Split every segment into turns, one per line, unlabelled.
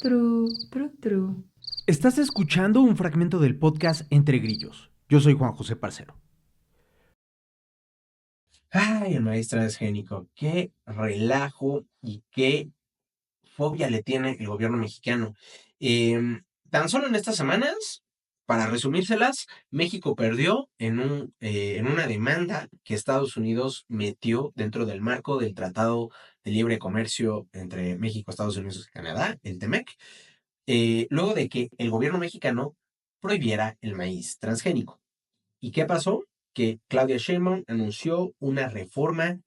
Tru.
Estás escuchando un fragmento del podcast Entre Grillos. Yo soy Juan José Parcero.
Ay, el maestro transgénico, qué relajo y qué fobia le tiene el gobierno mexicano. Tan solo en estas semanas, para resumírselas, México perdió en una demanda que Estados Unidos metió dentro del marco del Tratado de Libre Comercio entre México, Estados Unidos y Canadá, el TEMEC, luego de que el gobierno mexicano prohibiera el maíz transgénico. ¿Y qué pasó? Que Claudia Sheinbaum anunció una reforma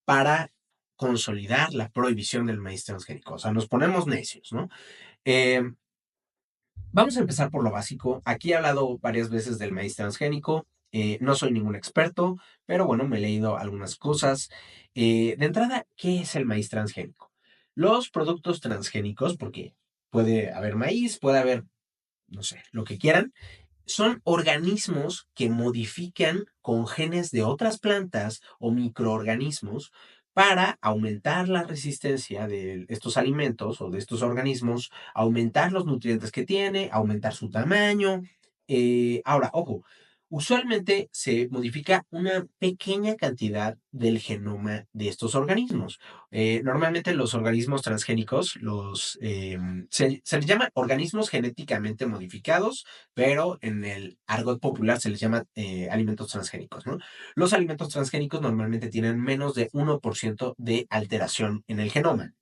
para consolidar la prohibición del maíz transgénico. O sea, nos ponemos necios, ¿no? Eh, Vamos a empezar por lo básico. Aquí he hablado varias veces del maíz transgénico. No soy ningún experto, pero bueno, me he leído algunas cosas. De entrada, ¿qué es el maíz transgénico? Los productos transgénicos, porque puede haber maíz, puede haber, no sé, lo que quieran, son organismos que modifican con genes de otras plantas o microorganismos para aumentar la resistencia de estos alimentos o de estos organismos, aumentar los nutrientes que tiene, aumentar su tamaño. Ahora, ojo, usualmente se modifica una pequeña cantidad del genoma de estos organismos. Normalmente los organismos transgénicos se les llama organismos genéticamente modificados, pero en el argot popular se les llama alimentos transgénicos, ¿no? Los alimentos transgénicos normalmente tienen menos de 1% de alteración en el genoma.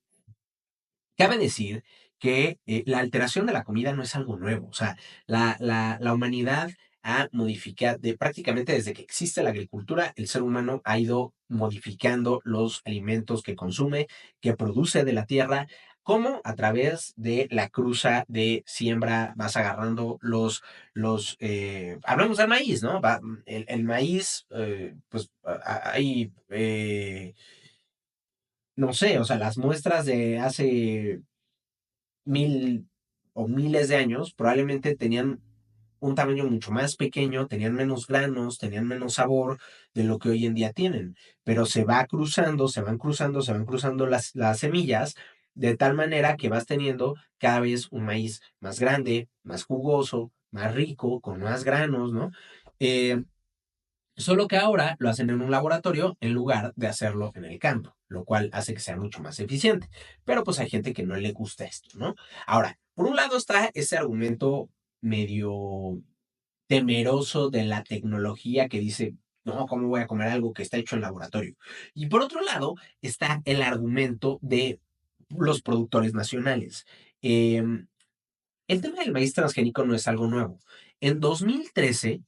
Cabe decir que la alteración de la comida no es algo nuevo, o sea, la humanidad ha modificado, prácticamente desde que existe la agricultura, el ser humano ha ido modificando los alimentos que consume, que produce de la tierra, como a través de la cruza de siembra vas agarrando hablamos del maíz, ¿no? El maíz, pues hay, no sé, o sea, las muestras de hace mil o miles de años, probablemente tenían un tamaño mucho más pequeño, tenían menos granos, tenían menos sabor de lo que hoy en día tienen, pero se van cruzando las semillas de tal manera que vas teniendo cada vez un maíz más grande, más jugoso, más rico, con más granos, ¿no? Eh, Solo que ahora lo hacen en un laboratorio en lugar de hacerlo en el campo, lo cual hace que sea mucho más eficiente. Pero pues hay gente que no le gusta esto, ¿no? Ahora, por un lado está ese argumento medio temeroso de la tecnología que dice, no, ¿cómo voy a comer algo que está hecho en laboratorio? Y por otro lado está el argumento de los productores nacionales. El tema del maíz transgénico no es algo nuevo. En 2013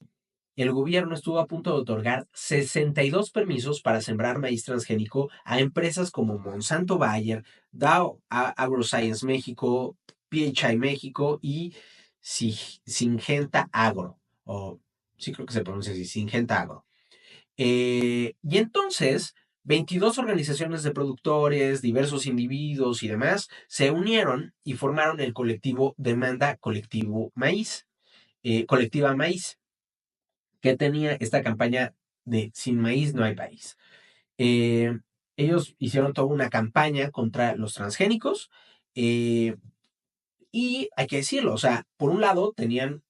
el gobierno estuvo a punto de otorgar 62 permisos para sembrar maíz transgénico a empresas como Monsanto Bayer, Dow AgroScience México, PHI México y Syngenta Agro, o sí creo que se pronuncia así, Syngenta Agro. Y entonces, 22 organizaciones de productores, diversos individuos y demás se unieron y formaron el colectivo Demanda Colectivo Maíz, Colectiva Maíz, que tenía esta campaña de Sin maíz no hay país. Eh, Ellos hicieron toda una campaña contra los transgénicos, eh, y hay que decirlo, o sea, por un lado tenían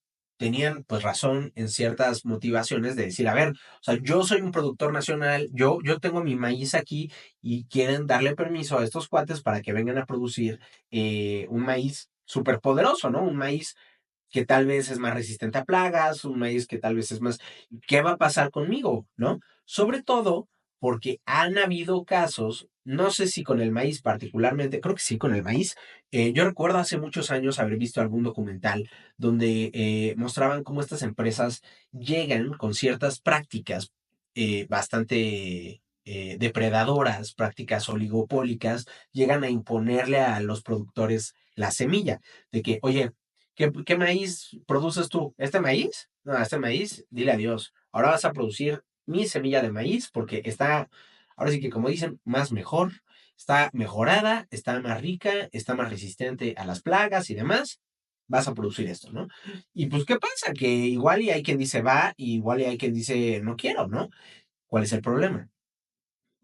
pues razón en ciertas motivaciones de decir, a ver, o sea, yo soy un productor nacional, yo tengo mi maíz aquí y quieren darle permiso a estos cuates para que vengan a producir un maíz súper poderoso, ¿no? Un maíz que tal vez es más resistente a plagas, un maíz que tal vez es más, ¿qué va a pasar conmigo? ¿No? Sobre todo porque han habido casos, no sé si con el maíz particularmente, creo que sí con el maíz. Yo recuerdo hace muchos años haber visto algún documental donde mostraban cómo estas empresas llegan con ciertas prácticas bastante depredadoras, prácticas oligopólicas, llegan a imponerle a los productores la semilla de que, oye, ¿qué maíz produces tú? ¿Este maíz? No, este maíz, dile adiós. Ahora vas a producir mi semilla de maíz porque está, ahora sí que como dicen, más mejor, está mejorada, está más rica, está más resistente a las plagas y demás. Vas a producir esto, ¿no? Y pues, ¿qué pasa? Que igual y hay quien dice va, y igual y hay quien dice no quiero, ¿no? ¿Cuál es el problema?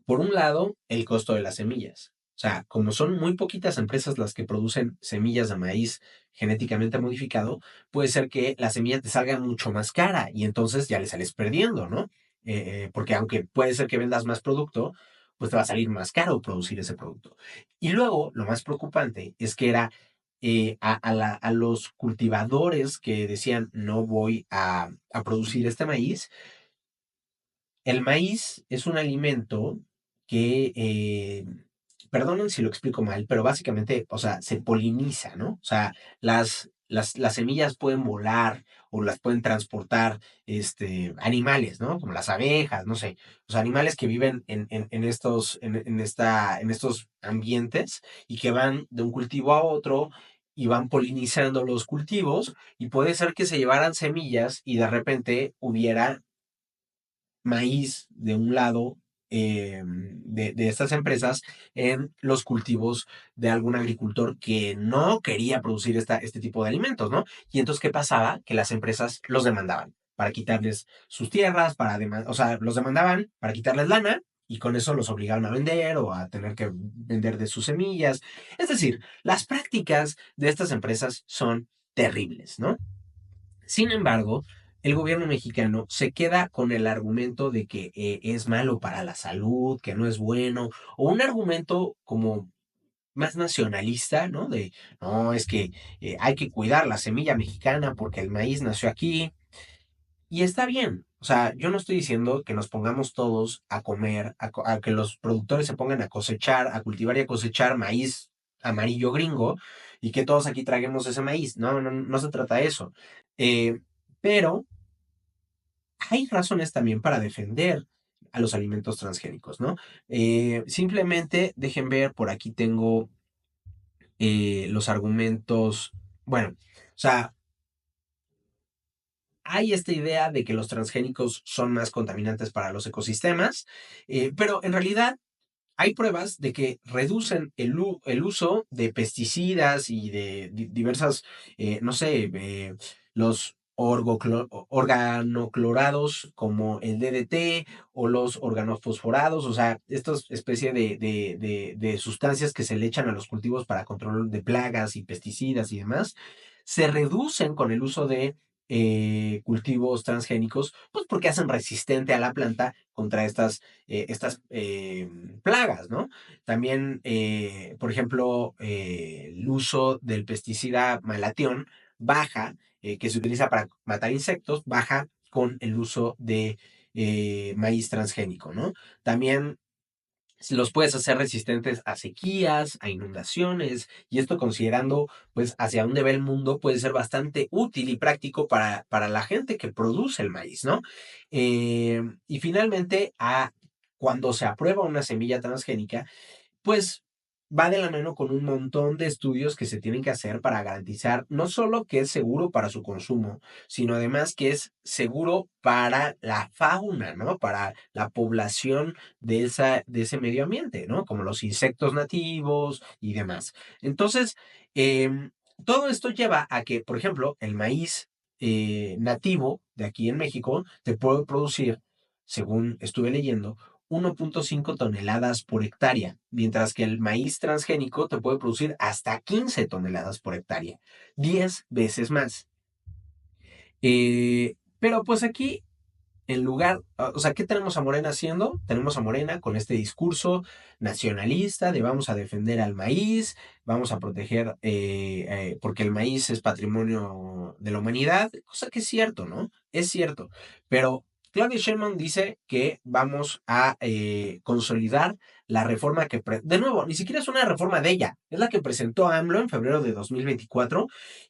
Por un lado, el costo de las semillas. O sea, como son muy poquitas empresas las que producen semillas de maíz genéticamente modificado, puede ser que la semilla te salga mucho más cara y entonces ya le sales perdiendo, ¿no? Porque aunque puede ser que vendas más producto, pues te va a salir más caro producir ese producto. Y luego, lo más preocupante es que era a los cultivadores que decían no voy a producir este maíz. El maíz es un alimento que, perdonen si lo explico mal, pero básicamente, o sea, se poliniza, ¿no? O sea, las semillas pueden volar o las pueden transportar animales, ¿no? Como las abejas, no sé, los animales que viven en estos ambientes y que van de un cultivo a otro y van polinizando los cultivos y puede ser que se llevaran semillas y de repente hubiera maíz de un lado de estas empresas en los cultivos de algún agricultor que no quería producir este tipo de alimentos, ¿no? Y entonces, ¿qué pasaba? Que las empresas los demandaban para quitarles sus tierras, o sea, los demandaban para quitarles lana y con eso los obligaban a vender o a tener que vender de sus semillas. Es decir, las prácticas de estas empresas son terribles, ¿no? Sin embargo, el gobierno mexicano se queda con el argumento de que es malo para la salud, que no es bueno, o un argumento como más nacionalista, ¿no? De, no, es que hay que cuidar la semilla mexicana porque el maíz nació aquí. Y está bien. O sea, yo no estoy diciendo que nos pongamos todos a comer, a que los productores se pongan a cosechar, a cultivar y a cosechar maíz amarillo gringo y que todos aquí traguemos ese maíz. No, no, no se trata de eso. Eh, pero hay razones también para defender a los alimentos transgénicos, ¿no? Simplemente dejen ver, por aquí tengo los argumentos. Bueno, o sea, hay esta idea de que los transgénicos son más contaminantes para los ecosistemas, pero en realidad hay pruebas de que reducen el uso de pesticidas y de diversas, no sé, los organoclorados como el DDT o los organofosforados, o sea, estas especies de sustancias que se le echan a los cultivos para control de plagas y pesticidas y demás, se reducen con el uso de cultivos transgénicos, pues porque hacen resistente a la planta contra estas plagas, ¿no? También, por ejemplo, el uso del pesticida malatión baja, que se utiliza para matar insectos, baja con el uso de maíz transgénico, ¿no? También los puedes hacer resistentes a sequías, a inundaciones, y esto considerando pues hacia dónde va el mundo puede ser bastante útil y práctico para la gente que produce el maíz, ¿no? Y finalmente, cuando se aprueba una semilla transgénica, pues va de la mano con un montón de estudios que se tienen que hacer para garantizar no solo que es seguro para su consumo, sino además que es seguro para la fauna, ¿no? Para la población de ese medio ambiente, ¿no? Como los insectos nativos y demás. Entonces, todo esto lleva a que, por ejemplo, el maíz nativo de aquí en México te puede producir, según estuve leyendo, 1.5 toneladas por hectárea, mientras que el maíz transgénico te puede producir hasta 15 toneladas por hectárea, 10 veces más. Pero pues aquí, en lugar, o sea, ¿qué tenemos a Morena haciendo? Tenemos a Morena con este discurso nacionalista de vamos a defender al maíz, vamos a proteger, porque el maíz es patrimonio de la humanidad, cosa que es cierto, ¿no? Es cierto, pero Claudia Sheinbaum dice que vamos a consolidar la reforma de nuevo, ni siquiera es una reforma de ella, es la que presentó AMLO en febrero de 2024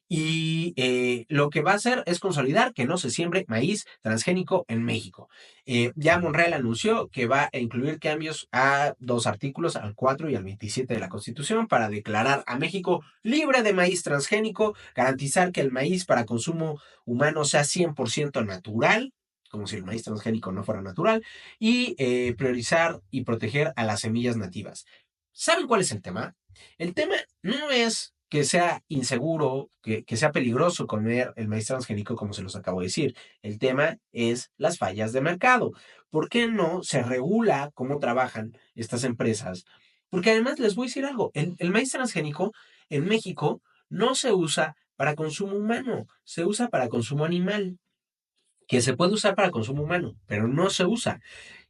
y lo que va a hacer es consolidar que no se siembre maíz transgénico en México. Ya Monreal anunció que va a incluir cambios a dos artículos, al 4 y al 27 de la Constitución, para declarar a México libre de maíz transgénico, garantizar que el maíz para consumo humano sea 100% natural, como si el maíz transgénico no fuera natural, y priorizar y proteger a las semillas nativas. ¿Saben cuál es el tema? El tema no es que sea inseguro, que sea peligroso comer el maíz transgénico, como se los acabo de decir. El tema es las fallas de mercado. ¿Por qué no se regula cómo trabajan estas empresas? Porque además les voy a decir algo, el maíz transgénico en México no se usa para consumo humano, se usa para consumo animal, que se puede usar para consumo humano, pero no se usa.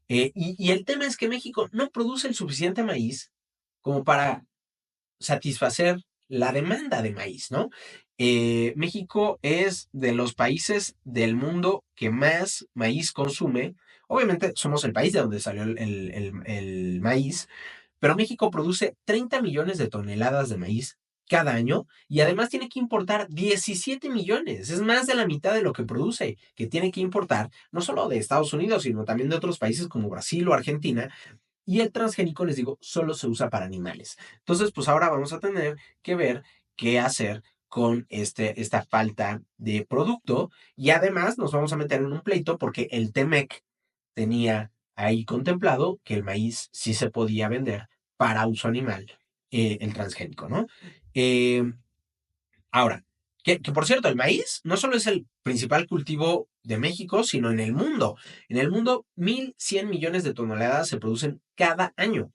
Y el tema es que México no produce el suficiente maíz como para satisfacer la demanda de maíz, ¿no? México es de los países del mundo que más maíz consume. Obviamente somos el país de donde salió el maíz, pero México produce 30 millones de toneladas de maíz cada año y además tiene que importar 17 millones. Es más de la mitad de lo que produce, que tiene que importar no solo de Estados Unidos, sino también de otros países como Brasil o Argentina. Y el transgénico, les digo, solo se usa para animales. Entonces, pues ahora vamos a tener que ver qué hacer con esta falta de producto. Y además nos vamos a meter en un pleito porque el TEMEC tenía ahí contemplado que el maíz sí se podía vender para uso animal, el transgénico, ¿no? Eh, Ahora, que por cierto, el maíz no solo es el principal cultivo de México, sino en el mundo. En el mundo, 1.100 millones de toneladas se producen cada año.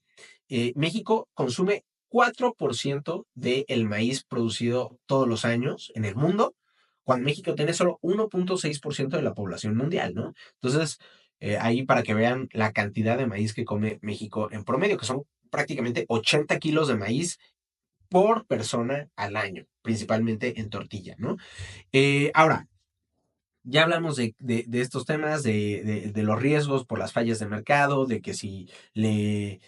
México consume 4% del maíz producido todos los años en el mundo, cuando México tiene solo 1.6% de la población mundial, ¿no? Entonces, ahí para que vean la cantidad de maíz que come México en promedio, que son prácticamente 80 kilos de maíz por persona al año, principalmente en tortilla, ¿no? Ahora, ya hablamos de estos temas, de los riesgos por las fallas de mercado, de que si le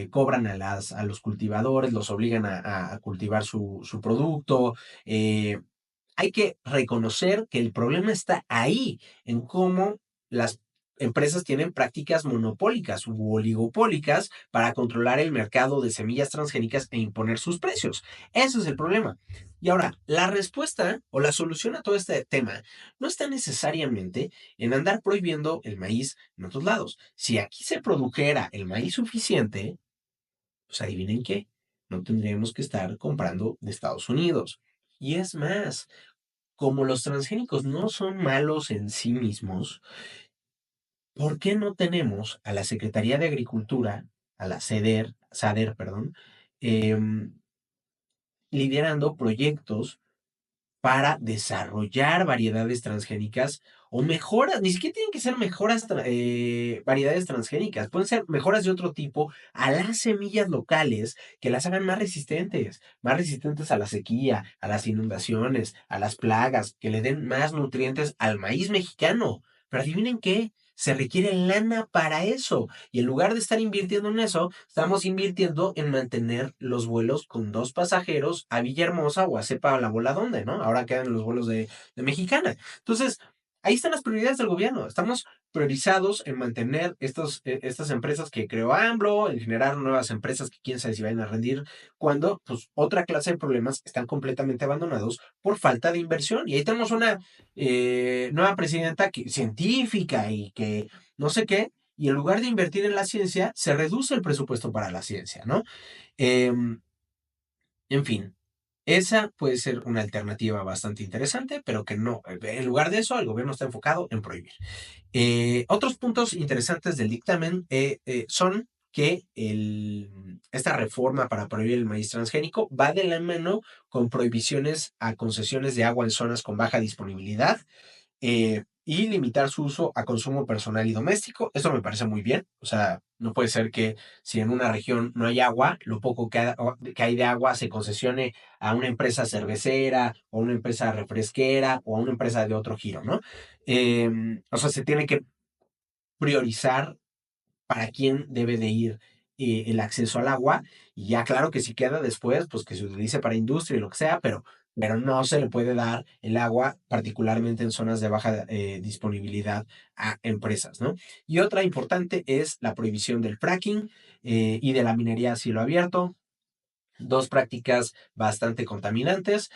cobran a los cultivadores, los obligan a cultivar su producto. Hay que reconocer que el problema está ahí, en cómo las empresas tienen prácticas monopólicas u oligopólicas para controlar el mercado de semillas transgénicas e imponer sus precios. Ese es el problema. Y ahora, la respuesta o la solución a todo este tema no está necesariamente en andar prohibiendo el maíz en otros lados. Si aquí se produjera el maíz suficiente, pues adivinen qué, no tendríamos que estar comprando de Estados Unidos. Y es más, como los transgénicos no son malos en sí mismos, ¿por qué no tenemos a la Secretaría de Agricultura, a la SADER, perdón, em, liderando proyectos para desarrollar variedades transgénicas o mejoras, ni siquiera tienen que ser mejoras, variedades transgénicas, pueden ser mejoras de otro tipo a las semillas locales que las hagan más resistentes a la sequía, a las inundaciones, a las plagas, que le den más nutrientes al maíz mexicano. Pero adivinen qué. Se requiere lana para eso. Y en lugar de estar invirtiendo en eso, estamos invirtiendo en mantener los vuelos con 2 pasajeros a Villahermosa o a sepa la bola dónde, ¿no? Ahora quedan los vuelos de Mexicana. Entonces, ahí están las prioridades del gobierno. Estamos priorizados en mantener estas empresas que creó AMLO, en generar nuevas empresas que quién sabe si vayan a rendir, cuando pues otra clase de problemas están completamente abandonados por falta de inversión. Y ahí tenemos una nueva presidenta científica y que no sé qué, y en lugar de invertir en la ciencia, se reduce el presupuesto para la ciencia, ¿no? Em, en fin, esa puede ser una alternativa bastante interesante, pero que no, en lugar de eso, el gobierno está enfocado en prohibir. Otros puntos interesantes del dictamen son que esta reforma para prohibir el maíz transgénico va de la mano con prohibiciones a concesiones de agua en zonas con baja disponibilidad, y limitar su uso a consumo personal y doméstico. Eso me parece muy bien. O sea, no puede ser que si en una región no hay agua, lo poco que hay de agua se concesione a una empresa cervecera o a una empresa refresquera o a una empresa de otro giro, ¿no? O sea, se tiene que priorizar para quién debe de ir el acceso al agua. Y ya claro que si queda después, pues que se utilice para industria y lo que sea, pero no se le puede dar el agua, particularmente en zonas de baja disponibilidad, a empresas, ¿no? Y otra importante es la prohibición del fracking y de la minería a cielo abierto. Dos prácticas bastante contaminantes,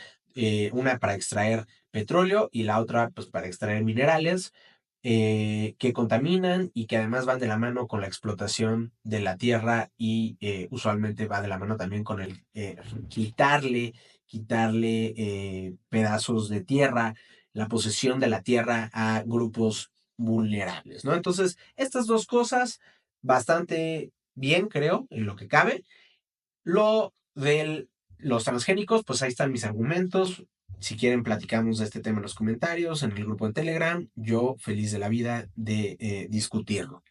una para extraer petróleo y la otra pues para extraer minerales, que contaminan y que además van de la mano con la explotación de la tierra y usualmente va de la mano también con el quitarle pedazos de tierra, la posesión de la tierra a grupos vulnerables, ¿no? Entonces, estas dos cosas bastante bien, creo, en lo que cabe. Lo de los transgénicos, pues ahí están mis argumentos. Si quieren, platicamos de este tema en los comentarios, en el grupo de Telegram. Yo feliz de la vida de discutirlo.